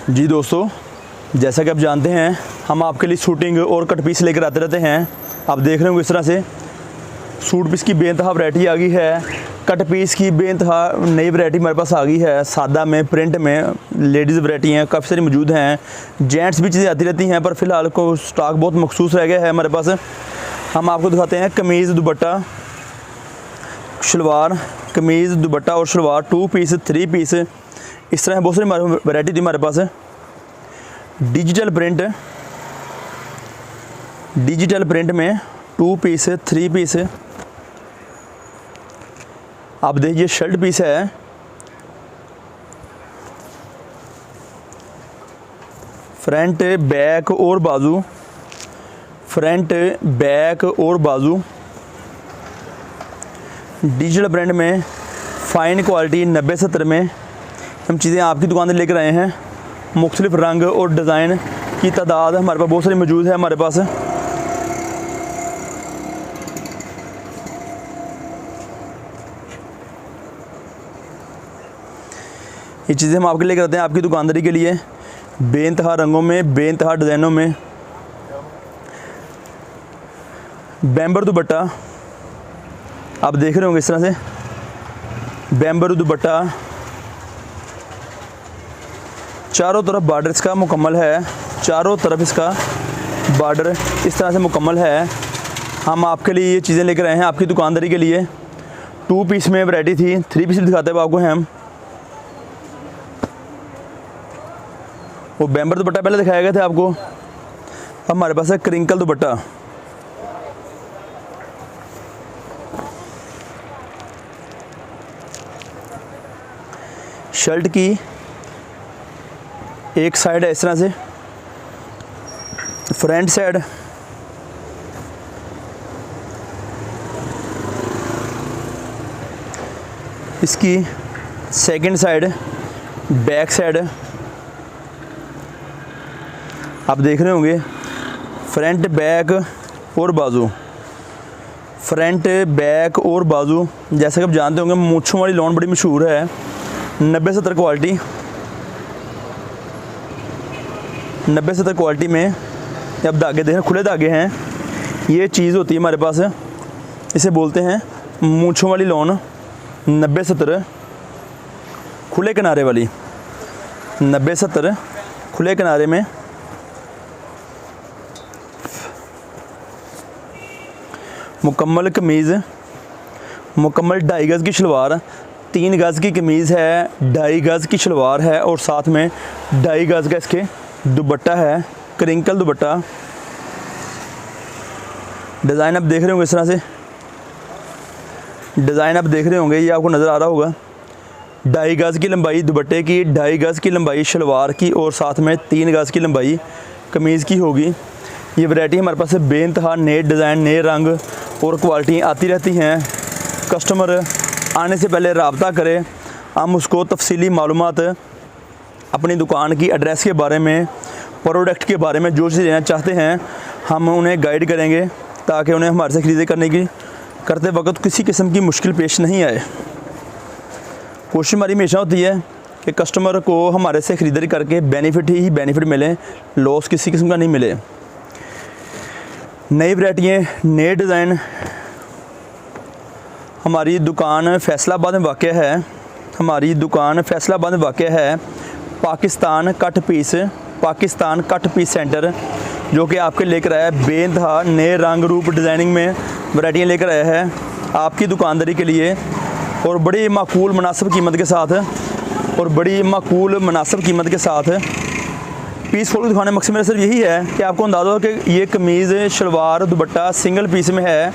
जी दोस्तों, जैसा कि आप जानते हैं हम आपके लिए शूटिंग और कट पीस लेकर आते रहते हैं। आप देख रहे होंगे इस तरह से सूट पीस की बेनतहा वैरायटी आ गई है, कट पीस की बेनतहा नई वैरायटी हमारे पास आ गई है। सादा में, प्रिंट में लेडीज़ वैरायटी हैं, काफ़ी सारी मौजूद हैं। जेंट्स भी चीज़ें आती रहती हैं, पर फ़िलहाल को स्टॉक बहुत मखसूस रह गया है हमारे पास। हम आपको दिखाते हैं कमीज़, दुपट्टा, शलवार, कमीज़, दुपट्टा और शलवार, 2 पीस, 3 पीस, इस तरह बहुत सारी वैरायटी थी हमारे पास। डिजिटल प्रिंट में 2 पीस, 3 पीस। आप देखिए शर्ट पीस है, फ्रंट बैक और बाजू, फ्रंट बैक और बाजू। डिजिटल प्रिंट में फ़ाइन क्वालिटी 90-70 में हम चीज़ें आपकी दुकान से लेकर आए हैं। मुख्तलिफ़ रंग और डिज़ाइन की तादाद हमारे पास बहुत सारी मौजूद है हमारे पास। ये चीज़ें हम आपके लेकर आते हैं आपकी दुकानदारी के लिए, बेनतहा रंगों में, बेनतहा डिज़ाइनों में। बैम्बर दुपट्टा आप देख रहे होंगे इस तरह से, बैम्बर दुपट्टा, चारों तरफ बॉर्डर इसका मुकम्मल है, चारों तरफ इसका बॉर्डर इस तरह से मुकम्मल है। हम आपके लिए ये चीज़ें लेकर आए हैं आपकी दुकानदारी के लिए। 2 पीस में वैरायटी थी, 3 पीस दिखाते हैं आपको हम। वो बैम्बर दुपट्टा पहले दिखाए गए थे आपको। अब हमारे पास है क्रिंकल दुपट्टा, शर्ट की एक साइड है इस तरह से, फ्रंट साइड, इसकी सेकंड साइड, बैक साइड। आप देख रहे होंगे फ्रंट बैक और बाजू, फ्रंट बैक और बाजू। जैसा कि आप जानते होंगे मूंछों वाली लॉन बड़ी मशहूर है, 90-70 क्वालिटी, 90-70 क्वालिटी में। अब धागे देखें, खुले धागे हैं। ये चीज़ होती है हमारे पास, इसे बोलते हैं मूंछों वाली लॉन, 90-70 खुले किनारे वाली, 90-70 खुले किनारे में। मुकम्मल कमीज़, मुकम्मल 2.5 गज़ की शलवार, 3 गज़ की कमीज़ है, 2.5 गज़ की शलवार है और साथ में 2.5 गज़ का इसके दुपट्टा है, क्रिंकल दुपट्टा। डिज़ाइन आप देख रहे होंगे इस तरह से, डिज़ाइन आप देख रहे होंगे, ये आपको नज़र आ रहा होगा। 2.5 गज़ की लंबाई दुपट्टे की, 2.5 गज़ की लंबाई शलवार की और साथ में 3 गज़ की लंबाई कमीज़ की होगी। ये वैरायटी हमारे पास बेनतहा नए डिज़ाइन, नए रंग और क्वालिटी आती रहती हैं। कस्टमर आने से पहले रब्ता करें, हम उसको तफसीली मालूमात अपनी दुकान की एड्रेस के बारे में, प्रोडक्ट के बारे में जो चीज़ लेना चाहते हैं हम उन्हें गाइड करेंगे, ताकि उन्हें हमारे से खरीदी करते वक्त किसी किस्म की मुश्किल पेश नहीं आए। कोशिश हमारी हमेशा होती है कि कस्टमर को हमारे से ख़रीदारी करके बेनिफिट ही बेनिफिट मिले, लॉस किसी किस्म का नहीं मिले। नई वैरायटियाँ, नए डिज़ाइन। हमारी दुकान फैसलाबाद में वाक़या है, हमारी दुकान फैसलाबाद में वाक़या है। पाकिस्तान कट पीस सेंटर, जो कि आपके लेकर आया है बेनतहा नए रंग रूप डिज़ाइनिंग में वैरायटियाँ लेकर आया है आपकी दुकानदारी के लिए, और बड़ी माकूल मुनासिब कीमत के साथ, पीस खोल के दिखाने मकसद मेरा सिर्फ यही है कि आपको अंदाज़ा हो कि ये कमीज़, शलवार, दुपट्टा सिंगल पीस में है,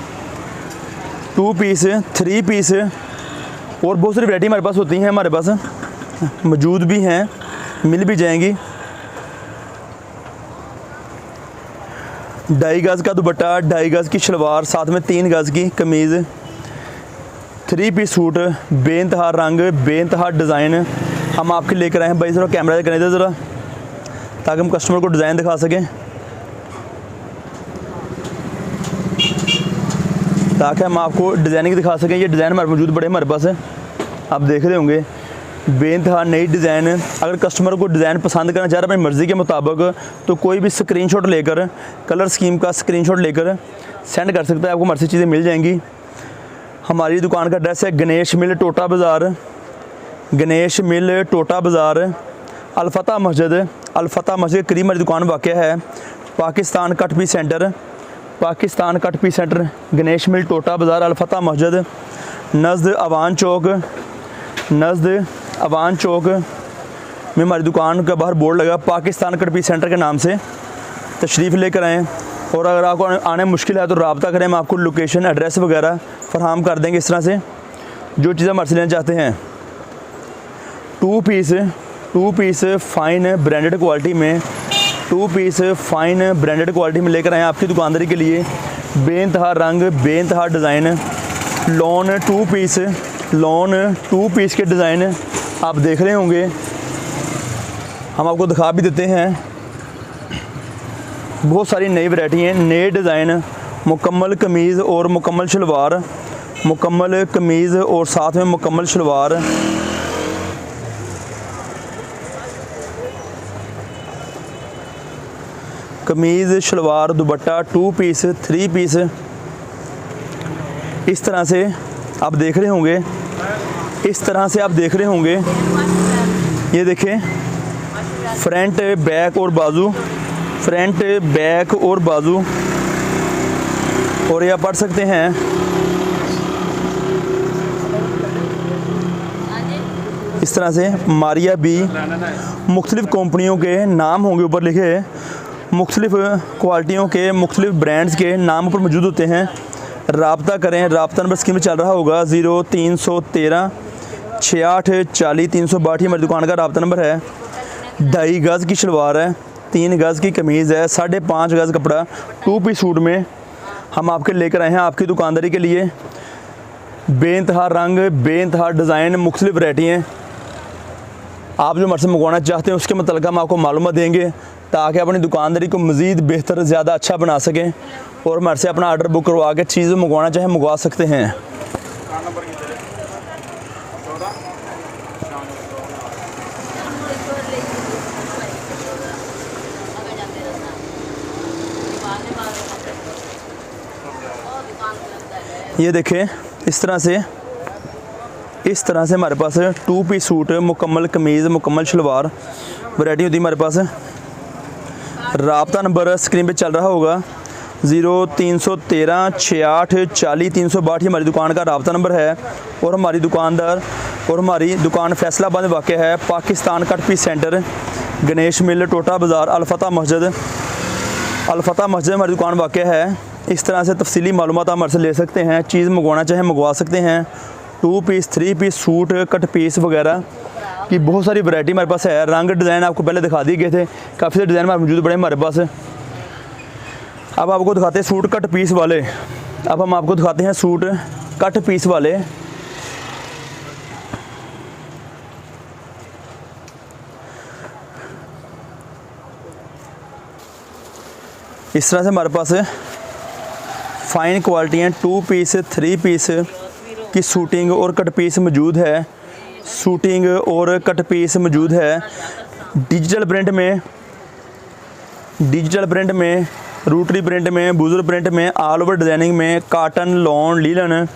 2 पीस, 3 पीस और बहुत सारी वैरायटी हमारे पास होती हैं, हमारे पास मौजूद भी हैं, मिल भी जाएंगी। 2.5 गज़ का दुपट्टा, 2.5 गज़ की शलवार, साथ में 3 गज़ की कमीज़, 3 पीस सूट, बेनतहा रंग, बेनतहा डिज़ाइन हम आपके लेकर आए हैं। भाई ज़रा कैमरा करने दे ज़रा, ताकि हम कस्टमर को डिज़ाइन दिखा सकें, ताकि हम आपको डिज़ाइनिंग दिखा सकें। ये डिज़ाइन हमारे मौजूद बड़े हमारे पास है, आप देख रहे होंगे बेनतहा नई डिज़ाइन। अगर कस्टमर को डिज़ाइन पसंद करना चाह रहा है अपनी मर्ज़ी के मुताबिक, तो कोई भी स्क्रीनशॉट लेकर, कलर स्कीम का स्क्रीनशॉट लेकर सेंड कर सकता है, आपको मर्ज़ी चीज़ें मिल जाएंगी। हमारी दुकान का एड्रेस है गणेश मिल टोटा बाज़ार, गणेश मिल टोटा बाज़ार, अलफता मस्जिद के करीब हमारी दुकान वाक़ है। Pakistan cut piece centre, Pakistan cut piece centre, Ganesh mill Tota बाज़ार, अलफता मस्जिद, नज़द अवान चौक में हमारी दुकान का बाहर बोर्ड लगा पाकिस्तान कट पीस सेंटर के नाम से। तशरीफ़ लेकर आएँ, और अगर आपको आने मुश्किल है तो रब्ता करें, हम आपको लोकेशन एड्रेस वगैरह फराहम कर देंगे। इस तरह से जो चीज़ें हमारे से लेना चाहते हैं, two piece fine branded quality में, लेकर आएँ आपकी दुकानदारी के लिए। बेनतहा रंग, बेनतहा डिज़ाइन, लॉन टू पीस के डिज़ाइन आप देख रहे होंगे, हम आपको दिखा भी देते हैं। बहुत सारी नई वैरायटी हैं, नए डिज़ाइन, मुकम्मल कमीज़ और मुकम्मल शलवार, मुकम्मल कमीज़ और साथ में मुकम्मल शलवार। कमीज़, शलवार, दुपट्टा, टू पीस, थ्री पीस, इस तरह से आप देख रहे होंगे, इस तरह से आप देख रहे होंगे। ये देखें, फ्रंट बैक और बाजू, फ्रंट बैक और बाजू, और ये आप पढ़ सकते हैं। इस तरह से मारिया बी, मुख्तलिफ़ कंपनियों के नाम होंगे ऊपर लिखे, मुख्तलिफ़ क्वालिटियों के मुख्तलिफ़ ब्रांड्स के नाम ऊपर मौजूद होते हैं। राब्ता करें, राब्ता नंबर स्क्रीन में चल रहा होगा 0313 68 40 362, हमारी दुकान का राब्ता नंबर है। 2.5 गज़ की शलवार है, 3 गज़ की कमीज़ है, 5.5 गज़ कपड़ा, टू पीस सूट में हम आपके लेकर आए हैं आपकी दुकानदारी के लिए। बेनतहा रंग, बेनतहा डिज़ाइन, मुख्तलिफ़ वैरायटी हैं। आप जो हमारे से मंगवाना चाहते हैं उसके मतलब हम आपको मालूमात देंगे, ताकि अपनी दुकानदारी को मज़ीद बेहतर, ज़्यादा अच्छा बना सकें, और हमारे से अपना आर्डर बुक करवा के चीज़ें मंगवाना चाहें मंगवा सकते हैं। ये देखें, इस तरह से हमारे पास टू पीस सूट, मुकम्मल कमीज़, मुकम्मल शलवार वैरायटी होती है हमारे पास। राब्ता नंबर स्क्रीन पे चल रहा होगा 0313 68 40 362, हमारी दुकान का राब्ता नंबर है। और हमारी दुकान फैसलाबाद में वाक़ है। Pakistan cut piece centre, Ganesh mill Tota बाज़ार, अलफता मस्जिद हमारी दुकान वाक़ है। इस तरह से तफसीली मालूमात आप हमारे से ले सकते हैं, चीज़ मंगवाना चाहें मंगवा सकते हैं। Two piece, three piece suit, cut piece वगैरह की बहुत सारी वैरायटी हमारे पास है। रंग डिज़ाइन आपको पहले दिखा दिए गए थे, काफ़ी सारे डिज़ाइन मौजूद पड़े हमारे पास। अब आपको दिखाते हैं सूट कट पीस वाले। अब हम आपको दिखाते हैं सूट कट पीस वाले। इस तरह से हमारे पास फ़ाइन क्वालिटी हैं, टू पीस, थ्री पीस की सूटिंग और कट पीस मौजूद है, सूटिंग और कट पीस मौजूद है। डिजिटल प्रिंट में, रूटरी प्रिंट में, बुजुर्ग प्रिंट में, ऑल ओवर डिज़ाइनिंग में, काटन, लॉन, लीलन,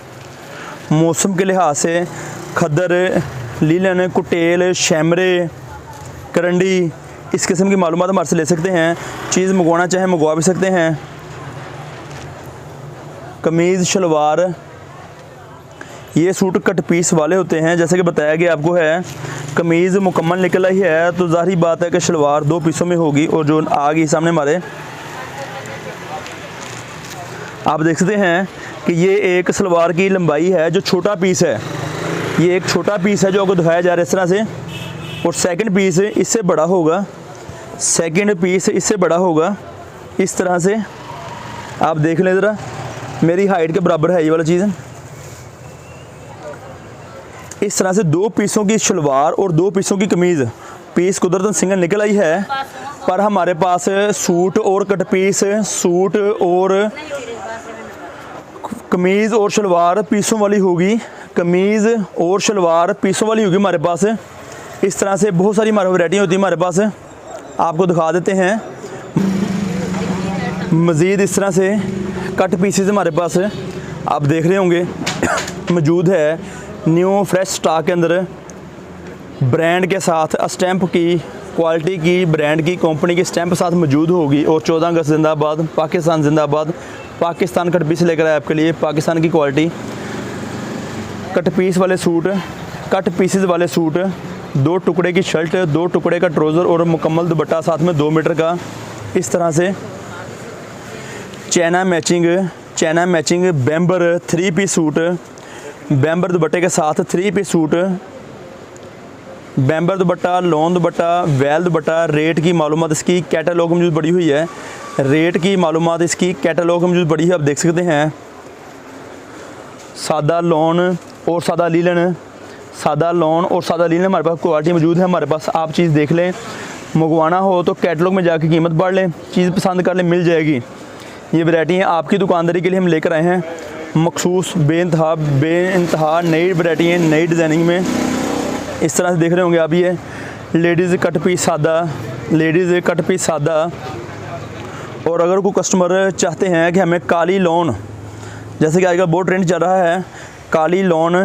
मौसम के लिहाज से खद्दर, लीलन, कुटेल, शैमरे, करंडी, इस किस्म की मालूमात हमारे से ले सकते हैं। चीज़ मंगवाना चाहें मंगवा भी सकते हैं। कमीज़, शलवार, ये सूट कट पीस वाले होते हैं, जैसे कि बताया गया आपको है। कमीज़ मुकम्मल निकल आई है तो ज़ाहिर बात है कि शलवार 2 पीसों में होगी, और जो आ गई सामने हमारे, आप देख सकते हैं कि ये एक सलवार की लंबाई है जो छोटा पीस है, ये एक छोटा पीस है जो आपको दिखाया जा रहा है इस तरह से। और सेकंड पीस इससे बड़ा होगा, इस तरह से आप देख लें ज़रा, मेरी हाइट के बराबर है ये वाला चीज़। इस तरह से 2 पीसों की शलवार और 2 पीसों की कमीज़, पीस कुदरतन सिंगल निकल आई है, पर हमारे पास सूट और कट पीस, सूट और कमीज़ और शलवार पीसों वाली होगी, कमीज़ और शलवार पीसों वाली होगी हमारे पास। इस तरह से बहुत सारी हमारी वैरायटी होती है हमारे पास, आपको दिखा देते हैं। मज़ीद इस तरह से कट पीसेस हमारे पास आप देख रहे होंगे मौजूद है, न्यू फ्रेश स्टॉक के अंदर, ब्रांड के साथ स्टैंप की, क्वालिटी की, ब्रांड की, कंपनी की स्टैंप साथ मौजूद होगी। और 14 अगस्त जिंदाबाद, पाकिस्तान जिंदाबाद। पाकिस्तान कट पीस लेकर आए आपके लिए, पाकिस्तान की क्वालिटी। कट पीस वाले सूट, कट पीसेस वाले सूट, 2 टुकड़े की शर्ट, 2 टुकड़े का ट्राउज़र और मुकम्मल दुपट्टा साथ में 2 मीटर का। इस तरह से चैना मैचिंग बैम्बर 3 पीस सूट, बैम्बर दुपट्टे के साथ 3 पीस सूट, बैम्बर दुपट्टा, लॉन दुपट्टा, वैल दुपट्टा। रेट की मालूमात इसकी कैटलॉग में मौजूद पड़ी हुई है, रेट की मालूमात इसकी कैटलॉग में मौजूद पड़ी है, आप देख सकते हैं। सादा लॉन और सादा लीलन, सादा लॉन और सादा लीलन हमारे पास क्वालिटी मौजूद है हमारे पास। आप चीज़ देख लें, मंगवाना हो तो कैटलॉग में जाके कीमत पढ़ लें, चीज़ पसंद कर लें, मिल जाएगी। ये वैरायटी है आपकी दुकानदारी के लिए हम लेकर आए हैं, मखसूस बेइंतहा नई वैरायटी है, नई डिज़ाइनिंग में। इस तरह से देख रहे होंगे आप, ये लेडीज़ कट पीस सादा, लेडीज़ कट पीस सादा। और अगर कोई कस्टमर चाहते हैं कि हमें काली लॉन, जैसे कि आजकल बहुत ट्रेंड चल रहा है काली लॉन,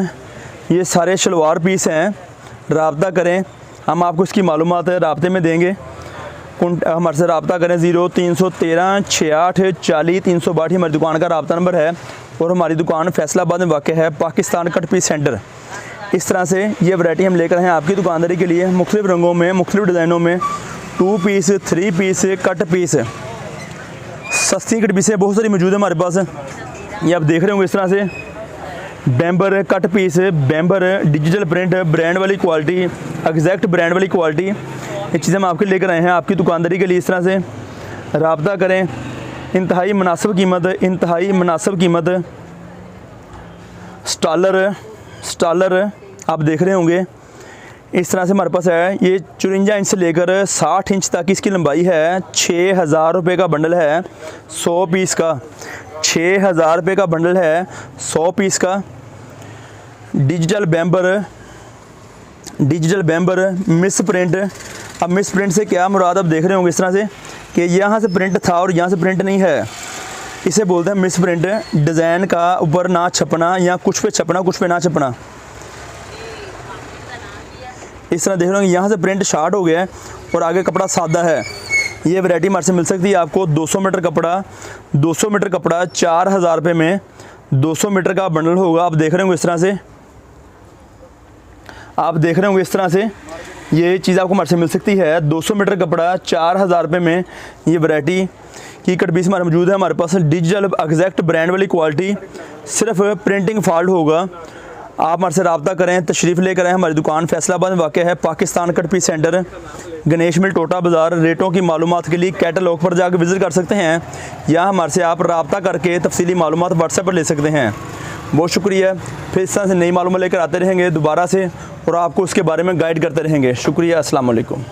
ये सारे शलवार पीस हैं, राब्ता करें, हम आपको इसकी मालूमात राब्ते में देंगे। हमारे से रब्ता करें 0313 68 40 362 हमारी दुकान का रब्ता नंबर है। और हमारी दुकान फैसलाबाद में वाक़ है, पाकिस्तान कट पीस सेंटर। इस तरह से ये वैरायटी हम लेकर हैं आपकी दुकानदारी के लिए, मुख्तलिफ रंगों में, मुख्तलिफ डिज़ाइनों में, 2 पीस, 3 पीस, कट पीस, सस्ती कट पीसें बहुत सारी मौजूद है हमारे पास। ये आप देख रहे होंगे इस तरह से बैम्बर cut piece, बैम्बर digital print, brand वाली क्वालिटी, एग्जैक्ट ब्रांड वाली क्वालिटी, ये चीज़ें हम आपके लेकर आए हैं आपकी दुकानदारी के लिए। इस तरह से राब्ता करें, इंतहाई मुनासिब कीमत, इंतहाई मुनासिब कीमत। स्टालर आप देख रहे होंगे इस तरह से हमारे पास है, ये 54 इंच से लेकर 60 इंच तक इसकी लंबाई है। 6000 रुपये का बंडल है 100 पीस का, 6000 रुपये का बंडल है 100 पीस का। Digital बैम्बर miss print. अब मिस प्रिंट से क्या मुराद आप देख रहे होंगे इस तरह से कि यहाँ से प्रिंट था और यहाँ से प्रिंट नहीं है, इसे बोलते हैं मिस प्रिंट। डिज़ाइन का ऊपर ना छपना या कुछ पे छपना, कुछ पे ना छपना। इस तरह देख रहे होंगे यहाँ से प्रिंट शार्ट हो गया है और आगे कपड़ा सादा है। ये वैरायटी हमारे से मिल सकती है आपको 200 मीटर कपड़ा, 200 मीटर कपड़ा 4000 रुपये में 200 मीटर का बंडल होगा। आप देख रहे होंगे इस तरह से, आप देख रहे होंगे इस तरह से ये चीज़ आपको हमारे से मिल सकती है। 200 मीटर कपड़ा 4000 रुपये में ये वैरायटी की कट पीस हमारे मौजूद है हमारे पास। डिजिटल एग्जैक्ट ब्रांड वाली क्वालिटी, सिर्फ प्रिंटिंग फॉल्ट होगा। आप हमारे से रब्ता करें, तशरीफ़ लेकर आएँ। हमारी दुकान फैसलाबाद में वाक़ है, Pakistan cut piece centre, Ganesh mill, Tota बाज़ार। रेटों की मालूमात के लिए कैटलॉग पर जाकर विज़िट कर सकते हैं या हमारे से आप रब्ता करके तफसीली मालूमात व्हाट्सएप पर ले सकते हैं। बहुत शुक्रिया। फिर इस तरह से नई मालूमात लेकर आते रहेंगे दोबारा से और आपको उसके बारे में गाइड करते रहेंगे। शुक्रिया। अस्सलाम वालेकुम।